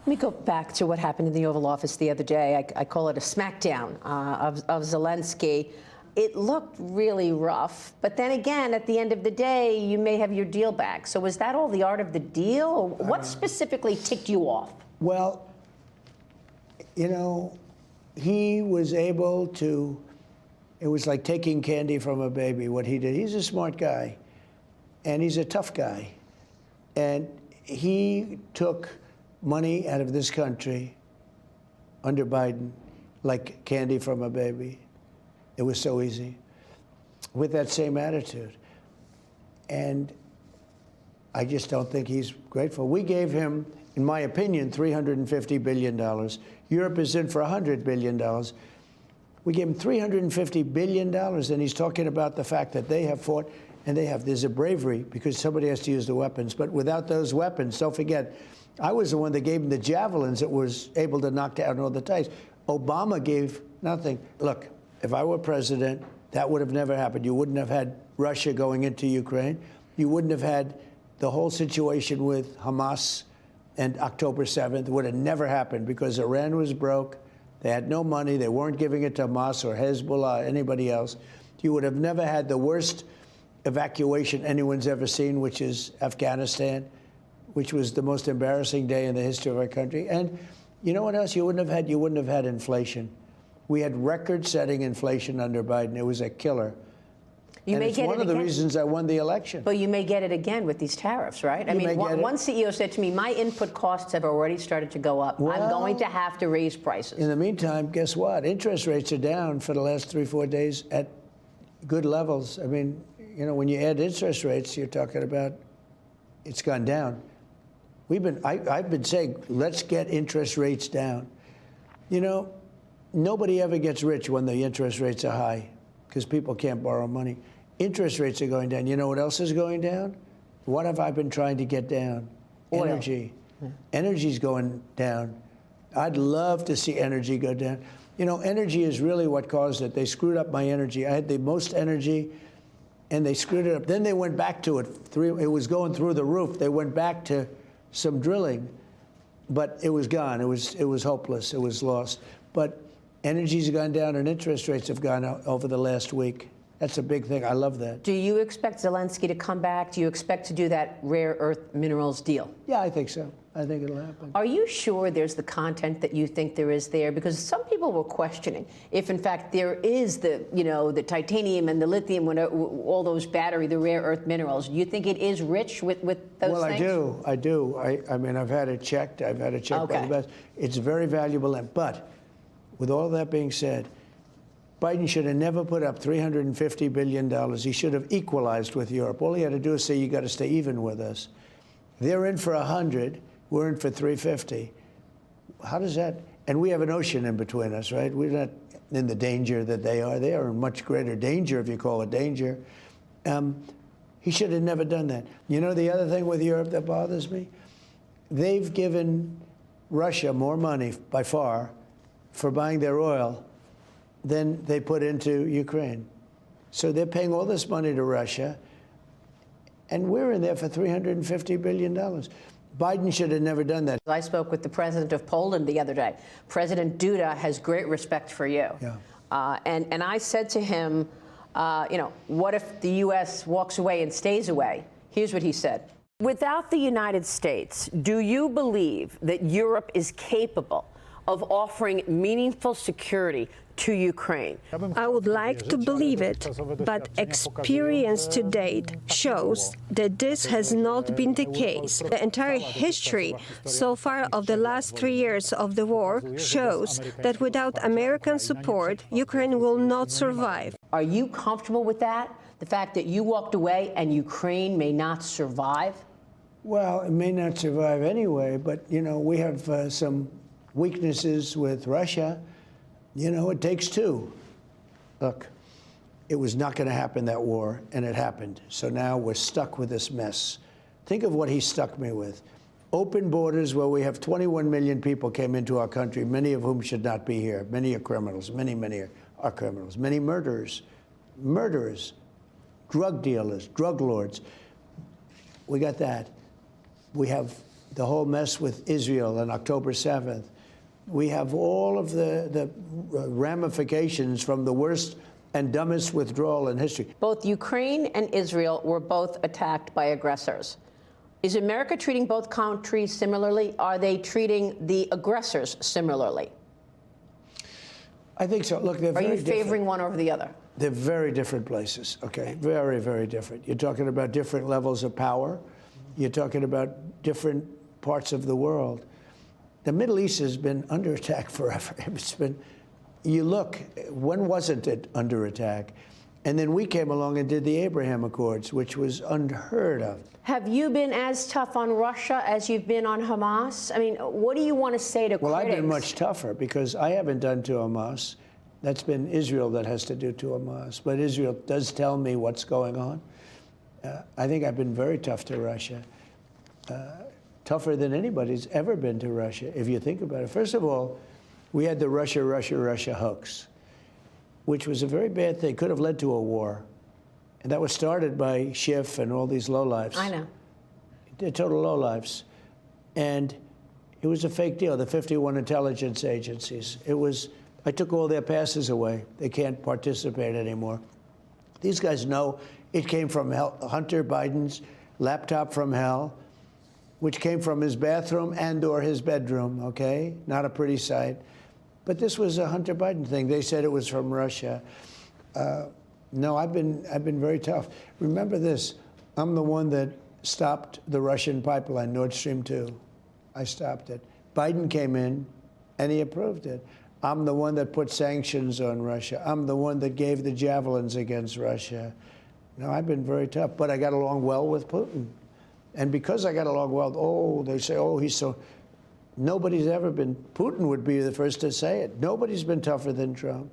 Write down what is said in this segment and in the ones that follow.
Let me go back to what happened in the Oval Office the other day. I call it a smackdown of Zelensky. It looked really rough, but then again, at the end of the day, you may have your deal back. So was that all the art of the deal, or what specifically ticked you off? Well, you know, he was able to, it was like taking candy from a baby, what he did. He's a smart guy, and he's a tough guy. And he took money out of this country under Biden like candy from a baby. It was so easy, with that same attitude. And I just don't think he's grateful. We gave him, in my opinion, $350 billion. Europe is in for $100 billion. We gave him $350 billion, and he's talking about the fact that they have fought, and there's a bravery, because somebody has to use the weapons. But without those weapons, don't forget, I was the one that gave him the javelins that was able to knock down all the tanks. Obama gave nothing. Look, if I were president, that would have never happened. You wouldn't have had Russia going into Ukraine. You wouldn't have had the whole situation with Hamas and October 7th. It would have never happened because Iran was broke. They had no money. They weren't giving it to Hamas or Hezbollah or anybody else. You would have never had the worst evacuation anyone's ever seen, which is Afghanistan, which was the most embarrassing day in the history of our country. And you know what else you wouldn't have had? You wouldn't have had inflation. We had record-setting inflation under Biden. It was a killer. It's one of the reasons I won the election. But you may get it again with these tariffs, right? I mean, one CEO said to me, my input costs have already started to go up. Well, I'm going to have to raise prices. In the meantime, guess what? Interest rates are down for the last 3-4 days at good levels. I mean, you know, when you add interest rates, you're talking about it's gone down. I've been saying, let's get interest rates down. You know, nobody ever gets rich when the interest rates are high because people can't borrow money. Interest rates are going down. You know what else is going down? What have I been trying to get down? Oil. Energy. Yeah. Energy's going down. I'd love to see energy go down. You know, energy is really what caused it. They screwed up my energy. I had the most energy, and they screwed it up. Then they went back to it. It was going through the roof. They went back to some drilling, but it was gone. It was hopeless. It was lost. But energy's gone down and interest rates have gone up over the last week. That's a big thing. I love that. Do you expect Zelensky to come back? Do you expect to do that rare earth minerals deal? Yeah, I think so. I think it'll happen. Are you sure there's the content that you think there is there? Because some people were questioning if, in fact, there is the, you know, the titanium and the lithium, all those the rare earth minerals. Do you think it is rich with those things? Well, I do. I mean, I've had it checked. I've had it checked by the best. It's very valuable. But with all that being said, Biden should have never put up $350 billion. He should have equalized with Europe. All he had to do is say, you got to stay even with us. They're in for 100. We're in for 350. How does that? And we have an ocean in between us, right? We're not in the danger that they are. They are in much greater danger, if you call it danger. He should have never done that. You know the other thing with Europe that bothers me? They've given Russia more money, by far, for buying their oil than they put into Ukraine. So they're paying all this money to Russia, and we're in there for $350 billion. Biden should have never done that. I spoke with the president of Poland the other day. President Duda has great respect for you. Yeah. And I said to him, you know, what if the U.S. walks away and stays away? Here's what he said. Without the United States, do you believe that Europe is capable of offering meaningful security to Ukraine? I would like to believe it, but experience to date shows that this has not been the case. The entire history so far of the last 3 years of the war shows that without American support, Ukraine will not survive. Are you comfortable with that? The fact that you walked away and Ukraine may not survive? Well, it may not survive anyway, but, you know, we have some weaknesses with Russia. You know, it takes two. Look, it was not going to happen, that war, and it happened. So now we're stuck with this mess. Think of what he stuck me with. Open borders where we have 21 million people came into our country, many of whom should not be here. Many are criminals. Many are criminals. Many murderers, drug dealers, drug lords. We got that. We have the whole mess with Israel on October 7th. We have all of the ramifications from the worst and dumbest withdrawal in history. Both Ukraine and Israel were both attacked by aggressors. Is America treating both countries similarly? Are they treating the aggressors similarly? I think so. Look, they're very Are you different. favoring one over the other? They're very different places, okay? Very, very different. You're talking about different levels of power. You're talking about different parts of the world. The Middle East has been under attack forever. It's been, you look, when wasn't it under attack? And then we came along and did the Abraham Accords, which was unheard of. Have you been as tough on Russia as you've been on Hamas? I mean, what do you want to say to Well, critics? I've been much tougher because I haven't done to Hamas. That's been Israel that has to do to Hamas. But Israel does tell me what's going on. I think I've been very tough to Russia. Tougher than anybody's ever been to Russia, if you think about it. First of all, we had the Russia hoax, which was a very bad thing. Could have led to a war. And that was started by Schiff and all these lowlifes. I know. They're total lowlifes. And it was a fake deal, the 51 intelligence agencies. It was, I took all their passes away. They can't participate anymore. These guys know it came from Hunter Biden's laptop from hell, which came from his bathroom and or his bedroom, okay? Not a pretty sight. But this was a Hunter Biden thing. They said it was from Russia. No, I've been very tough. Remember this, I'm the one that stopped the Russian pipeline, Nord Stream 2. I stopped it. Biden came in and he approved it. I'm the one that put sanctions on Russia. I'm the one that gave the javelins against Russia. No, I've been very tough, but I got along well with Putin. And because I got along well, they say, he's so, nobody's ever been, Putin would be the first to say it. Nobody's been tougher than Trump.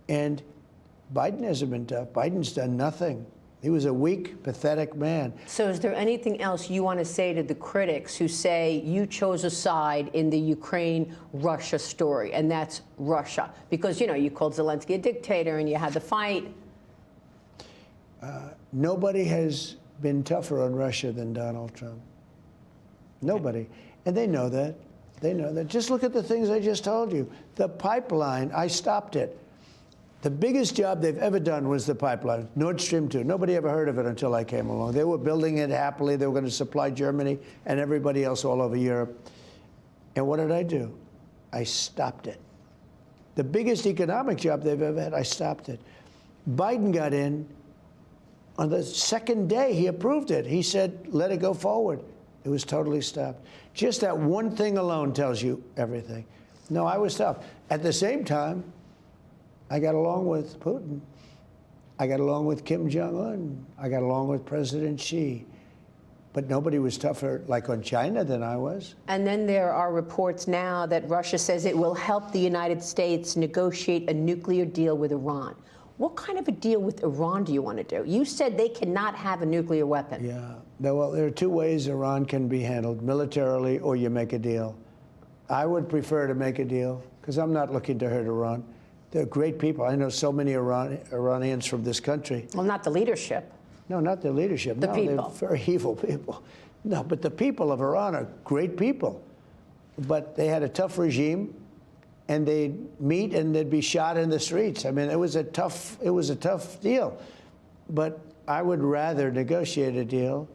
And Biden hasn't been tough. Biden's done nothing. He was a weak, pathetic man. So is there anything else you want to say to the critics who say you chose a side in the Ukraine-Russia story, and that's Russia? Because, you know, you called Zelensky a dictator and you had the fight. Nobody has been tougher on Russia than Donald Trump. Nobody. And they know that. They know that. Just look at the things I just told you. The pipeline, I stopped it. The biggest job they've ever done was the pipeline, Nord Stream 2. Nobody ever heard of it until I came along. They were building it happily. They were going to supply Germany and everybody else all over Europe. And what did I do? I stopped it. The biggest economic job they've ever had, I stopped it. Biden got in. On the second day, he approved it. He said, let it go forward. It was totally stopped. Just that one thing alone tells you everything. No, I was tough. At the same time, I got along with Putin. I got along with Kim Jong-un. I got along with President Xi. But nobody was tougher, like on China, than I was. And then there are reports now that Russia says it will help the United States negotiate a nuclear deal with Iran. What kind of a deal with Iran do you want to do? You said they cannot have a nuclear weapon. Yeah. Well, there are two ways Iran can be handled, militarily or you make a deal. I would prefer to make a deal, because I'm not looking to hurt Iran. They're great people. I know so many Iranians from this country. Well, not the leadership. No, not the leadership. The people. They're very evil people. No, but the people of Iran are great people. But they had a tough regime, and they'd meet and they'd be shot in the streets. I mean, it was a tough deal. But I would rather negotiate a deal.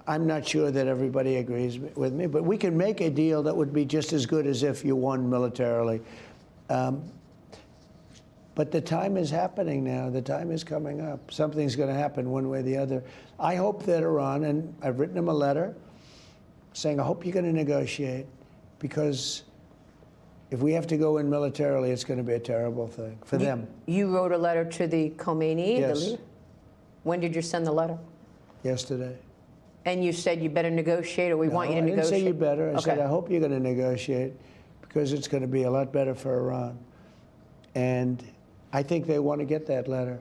I'm not sure that everybody agrees with me, but we can make a deal that would be just as good as if you won militarily. But the time is happening now. The time is coming up. Something's going to happen one way or the other. I hope that Iran, and I've written them a letter saying, I hope you're going to negotiate, because if we have to go in militarily, it's going to be a terrible thing for them. You wrote a letter to the Khomeini, Yes. the leader? When did you send the letter? Yesterday. And you said you better negotiate, or we want you to negotiate? I didn't say you better. I Okay. said, I hope you're going to negotiate, because it's going to be a lot better for Iran. And I think they want to get that letter.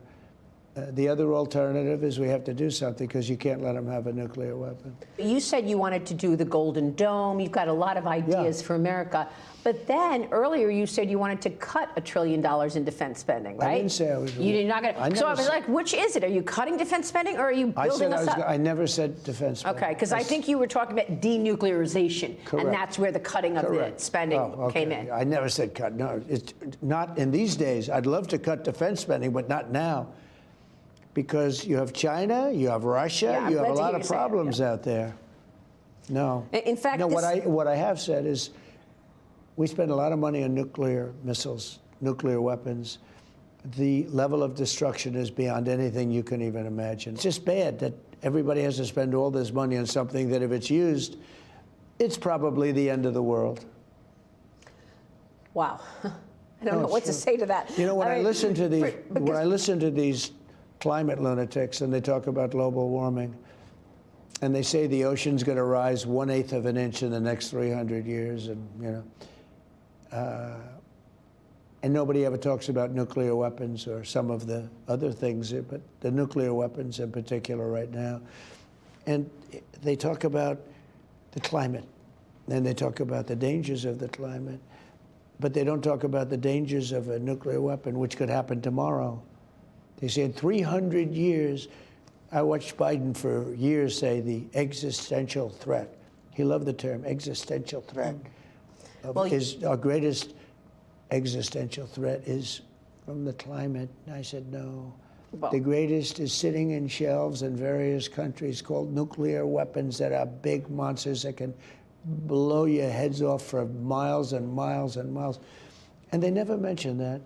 The other alternative is we have to do something because you can't let them have a nuclear weapon. You said you wanted to do the Golden Dome. You've got a lot of ideas for America. But then earlier you said you wanted to cut $1 trillion in defense spending, right? I didn't say I was. You're not going to. So I was like, which is it? Are you cutting defense spending or are you building us up? I never said defense spending. Okay, because I think you were talking about denuclearization, Correct. and that's where the cutting of the spending came in. I never said cut. No, it's not in these days. I'd love to cut defense spending, but not now. Because you have China, you have Russia, you have a lot of problems out there. No. In fact, no. What I have said is, we spend a lot of money on nuclear missiles, nuclear weapons. The level of destruction is beyond anything you can even imagine. It's just bad that everybody has to spend all this money on something that, if it's used, it's probably the end of the world. Wow. I don't know what to say to that. You know, when I listen to these climate lunatics and they talk about global warming, and they say the ocean's going to rise 1/8 of an inch in the next 300 years, and and nobody ever talks about nuclear weapons or some of the other things, but the nuclear weapons in particular right now. And they talk about the climate, and they talk about the dangers of the climate, but they don't talk about the dangers of a nuclear weapon, which could happen tomorrow. They say in 300 years, I watched Biden for years say the existential threat. He loved the term existential threat. Our greatest existential threat is from the climate. And I said, no. The greatest is sitting in shelves in various countries called nuclear weapons that are big monsters that can blow your heads off for miles and miles and miles. And they never mention that.